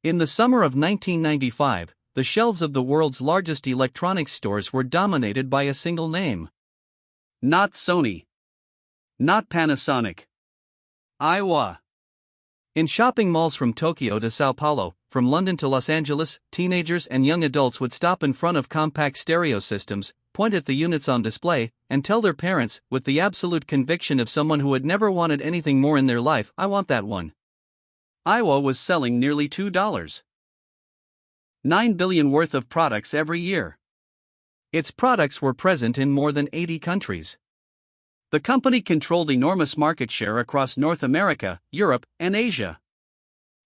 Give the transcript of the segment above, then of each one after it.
In the summer of 1995, the shelves of the world's largest electronics stores were dominated by a single name. Not Sony. Not Panasonic. Aiwa. In shopping malls from Tokyo to Sao Paulo, from London to Los Angeles, teenagers and young adults would stop in front of compact stereo systems, point at the units on display, and tell their parents, with the absolute conviction of someone who had never wanted anything more in their life, "I want that one." Aiwa was selling nearly $2.9 billion worth of products every year. Its products were present in more than 80 countries. The company controlled enormous market share across North America, Europe, and Asia.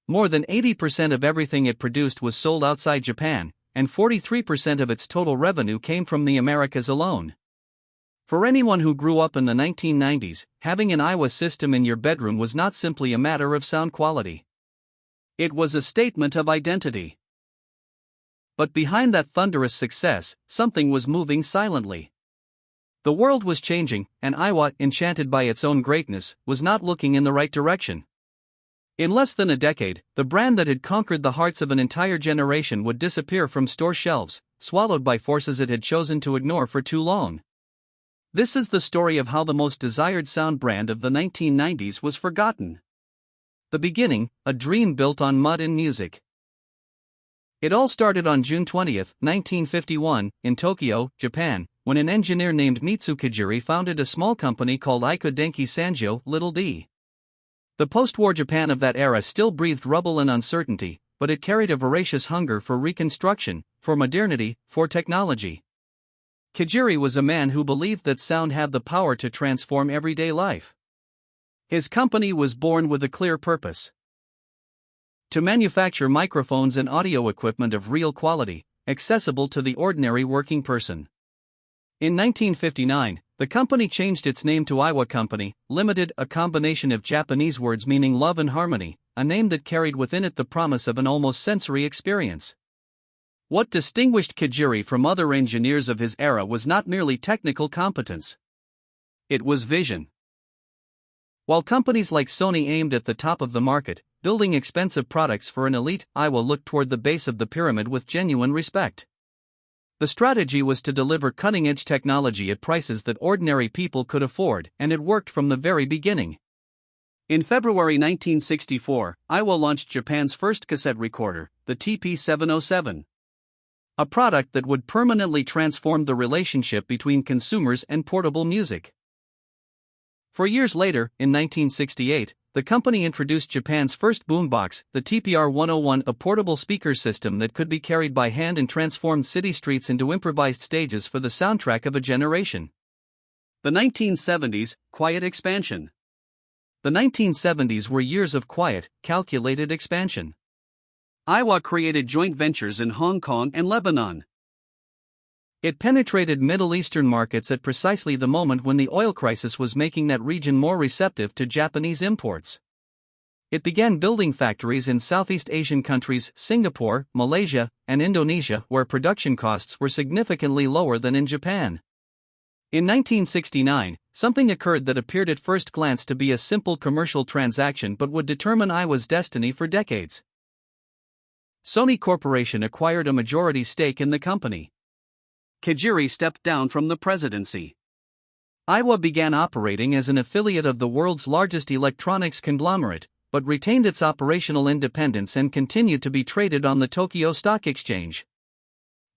More than 80% of everything it produced was sold outside Japan, and 43% of its total revenue came from the Americas alone. For anyone who grew up in the 1990s, having an Aiwa system in your bedroom was not simply a matter of sound quality. It was a statement of identity. But behind that thunderous success, something was moving silently. The world was changing, and Aiwa, enchanted by its own greatness, was not looking in the right direction. In less than a decade, the brand that had conquered the hearts of an entire generation would disappear from store shelves, swallowed by forces it had chosen to ignore for too long. This is the story of how the most desired sound brand of the 1990s was forgotten. The beginning, a dream built on mud and music. It all started on June 20, 1951, in Tokyo, Japan, when an engineer named Mitsu Kajiri founded a small company called Aiko Denki Sanjo, Little d. The post-war Japan of that era still breathed rubble and uncertainty, but it carried a voracious hunger for reconstruction, for modernity, for technology. Kajiri was a man who believed that sound had the power to transform everyday life. His company was born with a clear purpose: to manufacture microphones and audio equipment of real quality, accessible to the ordinary working person. In 1959, the company changed its name to Aiwa Company, Limited, a combination of Japanese words meaning love and harmony, a name that carried within it the promise of an almost sensory experience. What distinguished Kajiri from other engineers of his era was not merely technical competence. It was vision. While companies like Sony aimed at the top of the market, building expensive products for an elite, Aiwa looked toward the base of the pyramid with genuine respect. The strategy was to deliver cutting-edge technology at prices that ordinary people could afford, and it worked from the very beginning. In February 1964, Aiwa launched Japan's first cassette recorder, the TP-707. A product that would permanently transform the relationship between consumers and portable music. 4 years later, in 1968, the company introduced Japan's first boombox, the TPR-101, a portable speaker system that could be carried by hand and transformed city streets into improvised stages for the soundtrack of a generation. The 1970s, quiet expansion. The 1970s were years of quiet, calculated expansion. Aiwa created joint ventures in Hong Kong and Lebanon. It penetrated Middle Eastern markets at precisely the moment when the oil crisis was making that region more receptive to Japanese imports. It began building factories in Southeast Asian countries, Singapore, Malaysia, and Indonesia, where production costs were significantly lower than in Japan. In 1969, something occurred that appeared at first glance to be a simple commercial transaction but would determine Aiwa's destiny for decades. Sony Corporation acquired a majority stake in the company. Kajiri stepped down from the presidency. Aiwa began operating as an affiliate of the world's largest electronics conglomerate, but retained its operational independence and continued to be traded on the Tokyo Stock Exchange.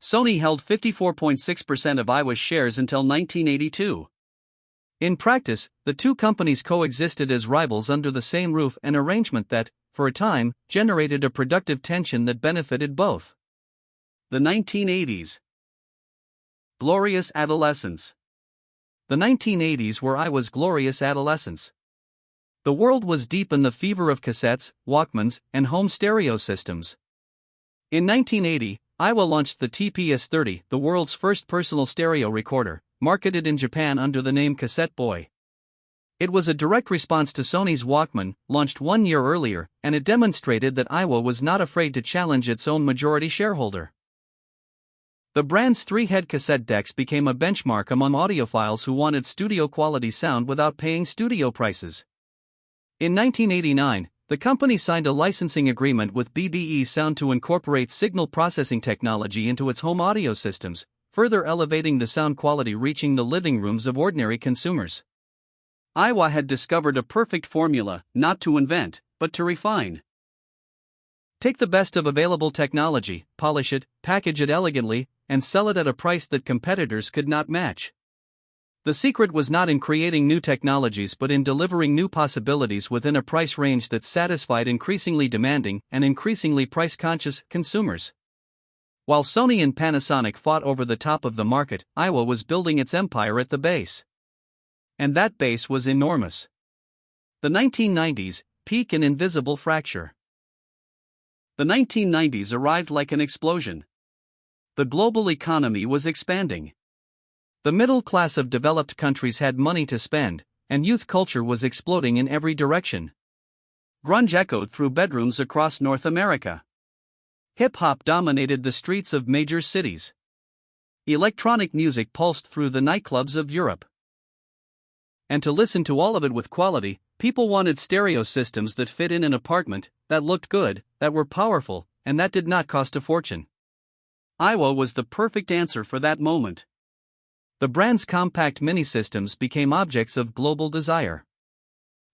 Sony held 54.6% of Aiwa's shares until 1982. In practice, the two companies coexisted as rivals under the same roof, an arrangement that, for a time, generated a productive tension that benefited both. The 1980s. Glorious adolescence. The 1980s were Aiwa's glorious adolescence. The world was deep in the fever of cassettes, Walkmans, and home stereo systems. In 1980, Aiwa launched the TPS-30, the world's first personal stereo recorder, marketed in Japan under the name Cassette Boy. It was a direct response to Sony's Walkman, launched 1 year earlier, and it demonstrated that Aiwa was not afraid to challenge its own majority shareholder. The brand's 3-head cassette decks became a benchmark among audiophiles who wanted studio-quality sound without paying studio prices. In 1989, the company signed a licensing agreement with BBE Sound to incorporate signal processing technology into its home audio systems, further elevating the sound quality reaching the living rooms of ordinary consumers. Aiwa had discovered a perfect formula, not to invent, but to refine. Take the best of available technology, polish it, package it elegantly, and sell it at a price that competitors could not match. The secret was not in creating new technologies but in delivering new possibilities within a price range that satisfied increasingly demanding and increasingly price-conscious consumers. While Sony and Panasonic fought over the top of the market, Aiwa was building its empire at the base. And that base was enormous. The 1990s, peak and invisible fracture. The 1990s arrived like an explosion. The global economy was expanding. The middle class of developed countries had money to spend, and youth culture was exploding in every direction. Grunge echoed through bedrooms across North America. Hip-hop dominated the streets of major cities. Electronic music pulsed through the nightclubs of Europe. And to listen to all of it with quality, people wanted stereo systems that fit in an apartment, that looked good, that were powerful, and that did not cost a fortune. Aiwa was the perfect answer for that moment. The brand's compact mini-systems became objects of global desire.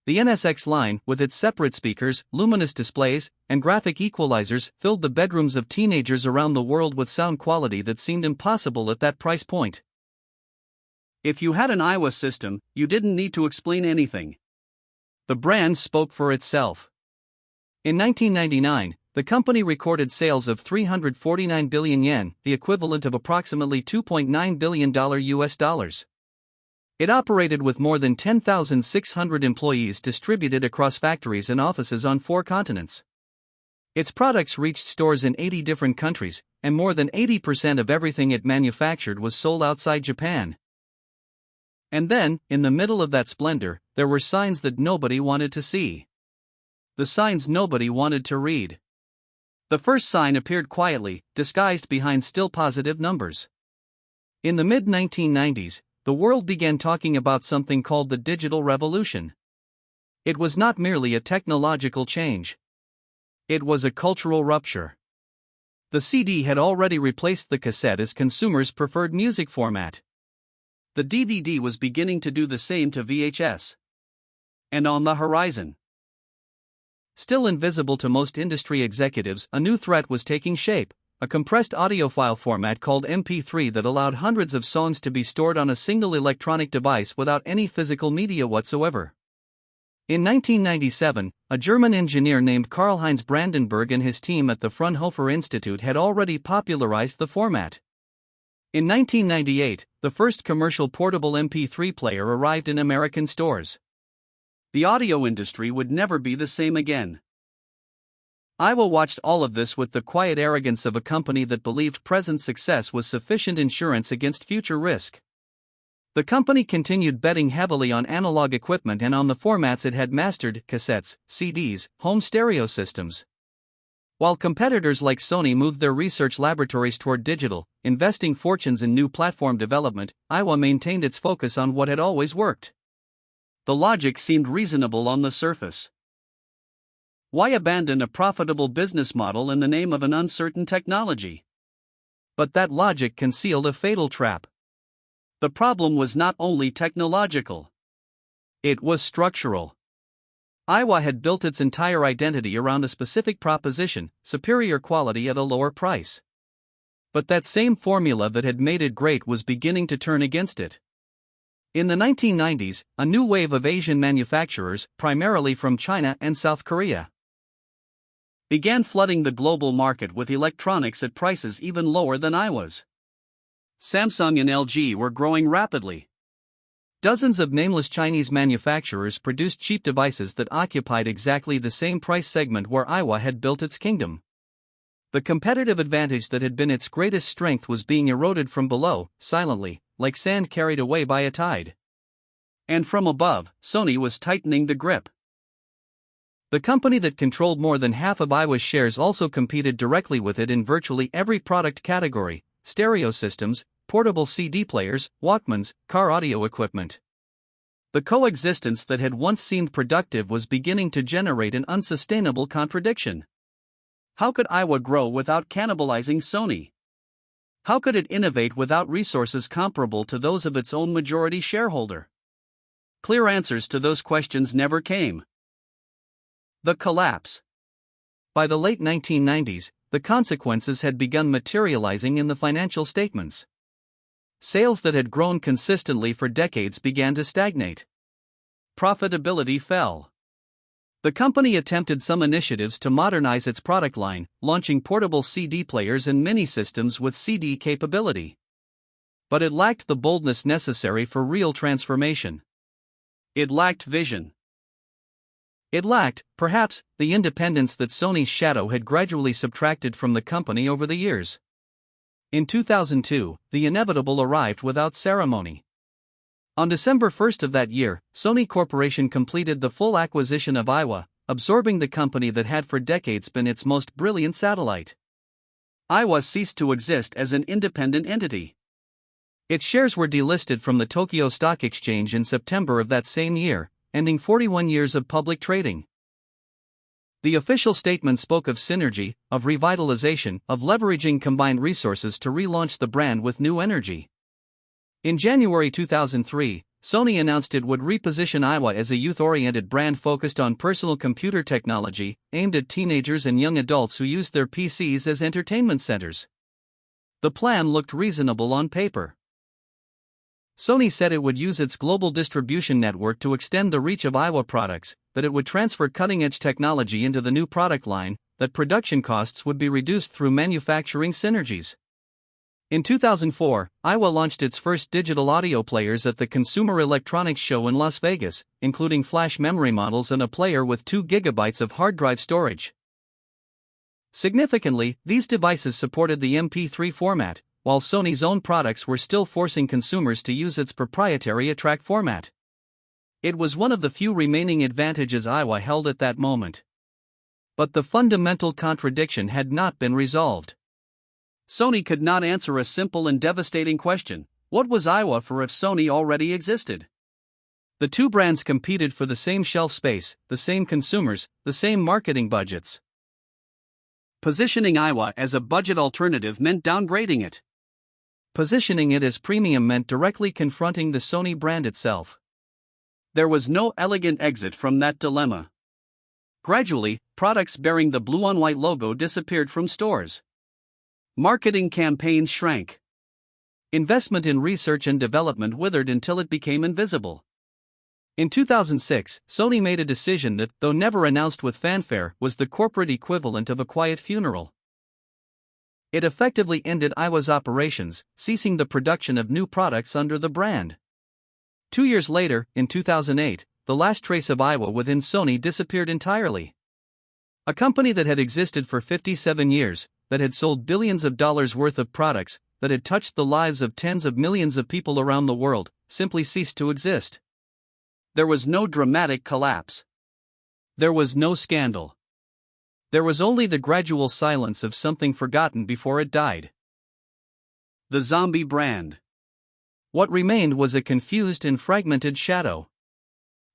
The NSX line, with its separate speakers, luminous displays, and graphic equalizers, filled the bedrooms of teenagers around the world with sound quality that seemed impossible at that price point. If you had an Aiwa system, you didn't need to explain anything. The brand spoke for itself. In 1999, the company recorded sales of 349 billion yen, the equivalent of approximately $2.9 billion US. It operated with more than 10,600 employees distributed across factories and offices on 4 continents. Its products reached stores in 80 different countries, and more than 80% of everything it manufactured was sold outside Japan. And then, in the middle of that splendor, there were signs that nobody wanted to see. The signs nobody wanted to read. The first sign appeared quietly, disguised behind still positive numbers. In the mid-1990s, the world began talking about something called the digital revolution. It was not merely a technological change. It was a cultural rupture. The CD had already replaced the cassette as consumers' preferred music format. The DVD was beginning to do the same to VHS. And on the horizon, still invisible to most industry executives, a new threat was taking shape, a compressed audio file format called MP3 that allowed hundreds of songs to be stored on a single electronic device without any physical media whatsoever. In 1997, a German engineer named Karl-Heinz Brandenburg and his team at the Fraunhofer Institute had already popularized the format. In 1998, the first commercial portable MP3 player arrived in American stores. The audio industry would never be the same again. Aiwa watched all of this with the quiet arrogance of a company that believed present success was sufficient insurance against future risk. The company continued betting heavily on analog equipment and on the formats it had mastered: cassettes, CDs, home stereo systems. While competitors like Sony moved their research laboratories toward digital, investing fortunes in new platform development, Aiwa maintained its focus on what had always worked. The logic seemed reasonable on the surface. Why abandon a profitable business model in the name of an uncertain technology? But that logic concealed a fatal trap. The problem was not only technological. It was structural. Aiwa had built its entire identity around a specific proposition: superior quality at a lower price. But that same formula that had made it great was beginning to turn against it. In the 1990s, a new wave of Asian manufacturers, primarily from China and South Korea, began flooding the global market with electronics at prices even lower than Aiwa's. Samsung and LG were growing rapidly. Dozens of nameless Chinese manufacturers produced cheap devices that occupied exactly the same price segment where Aiwa had built its kingdom. The competitive advantage that had been its greatest strength was being eroded from below, silently, like sand carried away by a tide. And from above, Sony was tightening the grip. The company that controlled more than half of Aiwa's shares also competed directly with it in virtually every product category: stereo systems, portable CD players, Walkmans, car audio equipment. The coexistence that had once seemed productive was beginning to generate an unsustainable contradiction. How could Aiwa grow without cannibalizing Sony? How could it innovate without resources comparable to those of its own majority shareholder? Clear answers to those questions never came. The collapse. By the late 1990s, the consequences had begun materializing in the financial statements. Sales that had grown consistently for decades began to stagnate. Profitability fell. The company attempted some initiatives to modernize its product line, launching portable CD players and mini systems with CD capability. But it lacked the boldness necessary for real transformation. It lacked vision. It lacked, perhaps, the independence that Sony's shadow had gradually subtracted from the company over the years. In 2002, the inevitable arrived without ceremony. On December 1 of that year, Sony Corporation completed the full acquisition of Aiwa, absorbing the company that had for decades been its most brilliant satellite. Aiwa ceased to exist as an independent entity. Its shares were delisted from the Tokyo Stock Exchange in September of that same year, ending 41 years of public trading. The official statement spoke of synergy, of revitalization, of leveraging combined resources to relaunch the brand with new energy. In January 2003, Sony announced it would reposition Aiwa as a youth-oriented brand focused on personal computer technology, aimed at teenagers and young adults who used their PCs as entertainment centers. The plan looked reasonable on paper. Sony said it would use its global distribution network to extend the reach of Aiwa products, that it would transfer cutting-edge technology into the new product line, that production costs would be reduced through manufacturing synergies. In 2004, Aiwa launched its first digital audio players at the Consumer Electronics Show in Las Vegas, including flash memory models and a player with 2 GB of hard drive storage. Significantly, these devices supported the MP3 format, while Sony's own products were still forcing consumers to use its proprietary ATTRACT format. It was one of the few remaining advantages Aiwa held at that moment. But the fundamental contradiction had not been resolved. Sony could not answer a simple and devastating question: what was Aiwa for if Sony already existed? The two brands competed for the same shelf space, the same consumers, the same marketing budgets. Positioning Aiwa as a budget alternative meant downgrading it. Positioning it as premium meant directly confronting the Sony brand itself. There was no elegant exit from that dilemma. Gradually, products bearing the blue-on-white logo disappeared from stores. Marketing campaigns shrank. Investment in research and development withered until it became invisible. In 2006, Sony made a decision that, though never announced with fanfare, was the corporate equivalent of a quiet funeral. It effectively ended Aiwa's operations, ceasing the production of new products under the brand. 2 years later, in 2008, the last trace of Aiwa within Sony disappeared entirely. A company that had existed for 57 years, that had sold billions of dollars worth of products, that had touched the lives of tens of millions of people around the world, simply ceased to exist. There was no dramatic collapse. There was no scandal. There was only the gradual silence of something forgotten before it died. The zombie brand. What remained was a confused and fragmented shadow.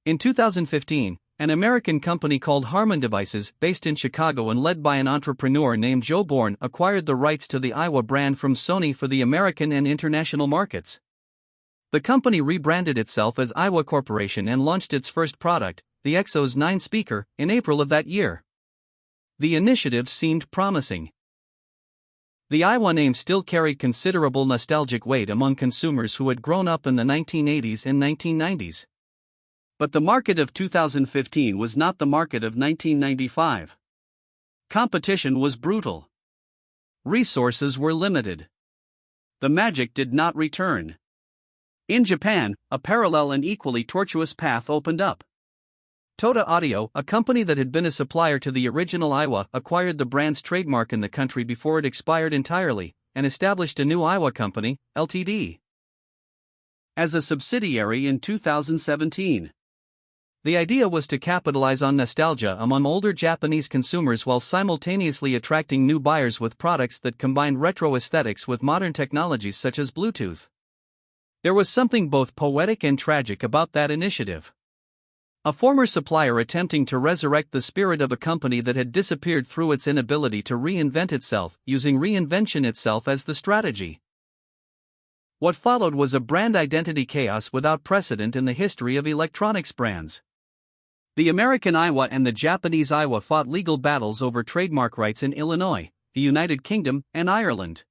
In 2015, an American company called Harman Devices, based in Chicago and led by an entrepreneur named Joe Bourne, acquired the rights to the Aiwa brand from Sony for the American and international markets. The company rebranded itself as Aiwa Corporation and launched its first product, the Exos 9 speaker, in April of that year. The initiative seemed promising. The Aiwa name still carried considerable nostalgic weight among consumers who had grown up in the 1980s and 1990s. But the market of 2015 was not the market of 1995. Competition was brutal. Resources were limited. The magic did not return. In Japan, a parallel and equally tortuous path opened up. Toda Audio, a company that had been a supplier to the original Aiwa, acquired the brand's trademark in the country before it expired entirely, and established a new Aiwa company, Ltd. as a subsidiary in 2017. The idea was to capitalize on nostalgia among older Japanese consumers while simultaneously attracting new buyers with products that combined retro aesthetics with modern technologies such as Bluetooth. There was something both poetic and tragic about that initiative. A former supplier attempting to resurrect the spirit of a company that had disappeared through its inability to reinvent itself, using reinvention itself as the strategy. What followed was a brand identity chaos without precedent in the history of electronics brands. The American Aiwa and the Japanese Aiwa fought legal battles over trademark rights in Illinois, the United Kingdom, and Ireland.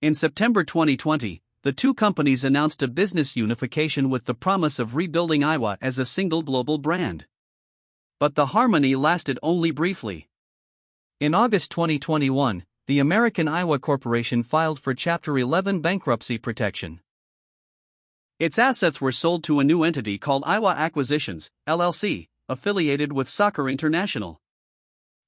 In September 2020, the two companies announced a business unification with the promise of rebuilding Aiwa as a single global brand. But the harmony lasted only briefly. In August 2021, the American Aiwa Corporation filed for Chapter 11 bankruptcy protection. Its assets were sold to a new entity called Aiwa Acquisitions, LLC, affiliated with Soccer International.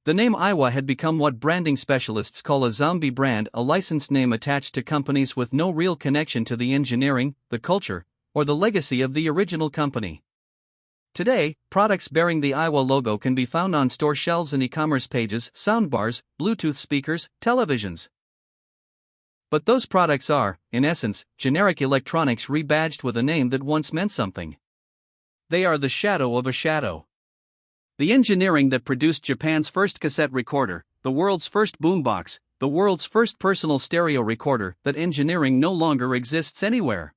The name Aiwa had become what branding specialists call a zombie brand, a licensed name attached to companies with no real connection to the engineering, the culture, or the legacy of the original company. Today, products bearing the Aiwa logo can be found on store shelves and e-commerce pages, soundbars, Bluetooth speakers, televisions. But those products are, in essence, generic electronics rebadged with a name that once meant something. They are the shadow of a shadow. The engineering that produced Japan's first cassette recorder, the world's first boombox, the world's first personal stereo recorder, that engineering no longer exists anywhere.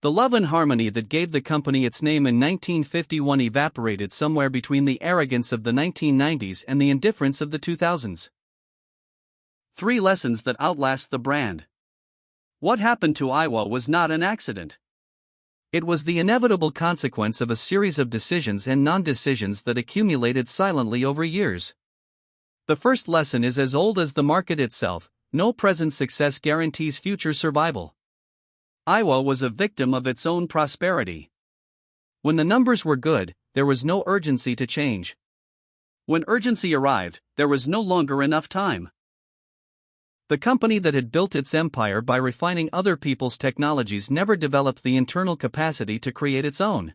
The love and harmony that gave the company its name in 1951 evaporated somewhere between the arrogance of the 1990s and the indifference of the 2000s. 3 lessons that outlast the brand. What happened to Aiwa was not an accident. It was the inevitable consequence of a series of decisions and non-decisions that accumulated silently over years. The first lesson is as old as the market itself: no present success guarantees future survival. Aiwa was a victim of its own prosperity. When the numbers were good, there was no urgency to change. When urgency arrived, there was no longer enough time. The company that had built its empire by refining other people's technologies never developed the internal capacity to create its own.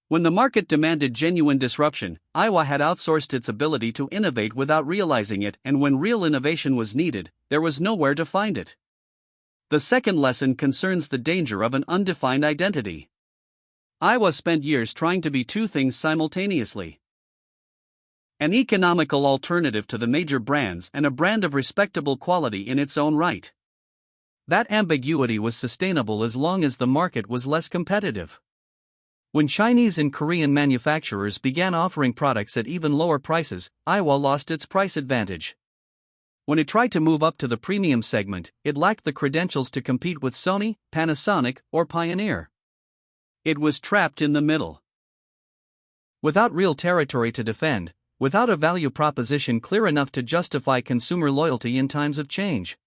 When the market demanded genuine disruption, Aiwa had outsourced its ability to innovate without realizing it, and when real innovation was needed, there was nowhere to find it. The second lesson concerns the danger of an undefined identity. Aiwa spent years trying to be two things simultaneously: an economical alternative to the major brands and a brand of respectable quality in its own right. That ambiguity was sustainable as long as the market was less competitive. When Chinese and Korean manufacturers began offering products at even lower prices, Aiwa lost its price advantage. When it tried to move up to the premium segment, it lacked the credentials to compete with Sony, Panasonic, or Pioneer. It was trapped in the middle. Without real territory to defend, without a value proposition clear enough to justify consumer loyalty in times of change.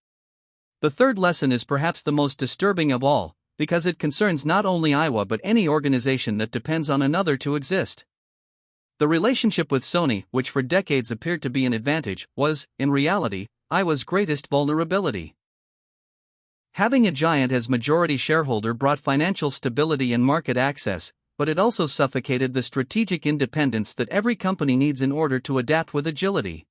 The third lesson is perhaps the most disturbing of all, because it concerns not only Aiwa but any organization that depends on another to exist. The relationship with Sony, which for decades appeared to be an advantage, was, in reality, Aiwa's greatest vulnerability. Having a giant as majority shareholder brought financial stability and market access, but it also suffocated the strategic independence that every company needs in order to adapt with agility.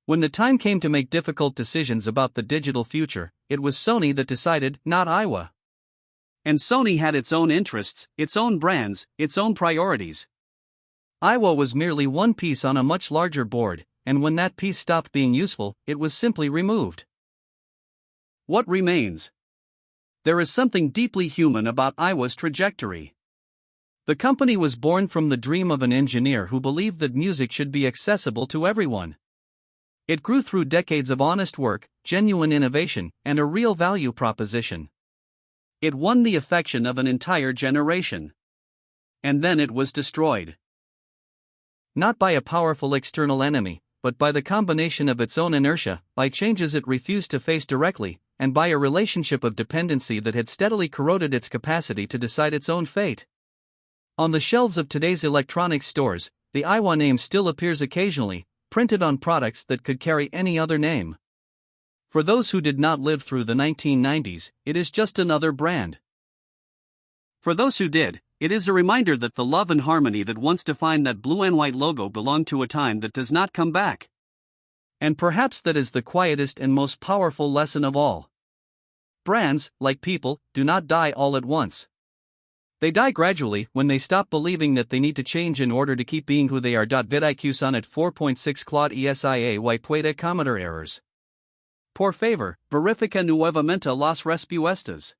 When the time came to make difficult decisions about the digital future, it was Sony that decided, not Aiwa. And Sony had its own interests, its own brands, its own priorities. Aiwa was merely one piece on a much larger board, and when that piece stopped being useful, it was simply removed. What remains? There is something deeply human about Aiwa's trajectory. The company was born from the dream of an engineer who believed that music should be accessible to everyone. It grew through decades of honest work, genuine innovation, and a real value proposition. It won the affection of an entire generation. And then it was destroyed. Not by a powerful external enemy, but by the combination of its own inertia, by changes it refused to face directly, and by a relationship of dependency that had steadily corroded its capacity to decide its own fate. On the shelves of today's electronics stores, the Aiwa name still appears occasionally, printed on products that could carry any other name. For those who did not live through the 1990s, it is just another brand. For those who did, it is a reminder that the love and harmony that once defined that blue and white logo belonged to a time that does not come back. And perhaps that is the quietest and most powerful lesson of all. Brands, like people, do not die all at once. They die gradually when they stop believing that they need to change in order to keep being who they are. VidIQ Sonnet 4.6 Claude ESIA y puede cometer errors. Por favor, verifica nuevamente las respuestas.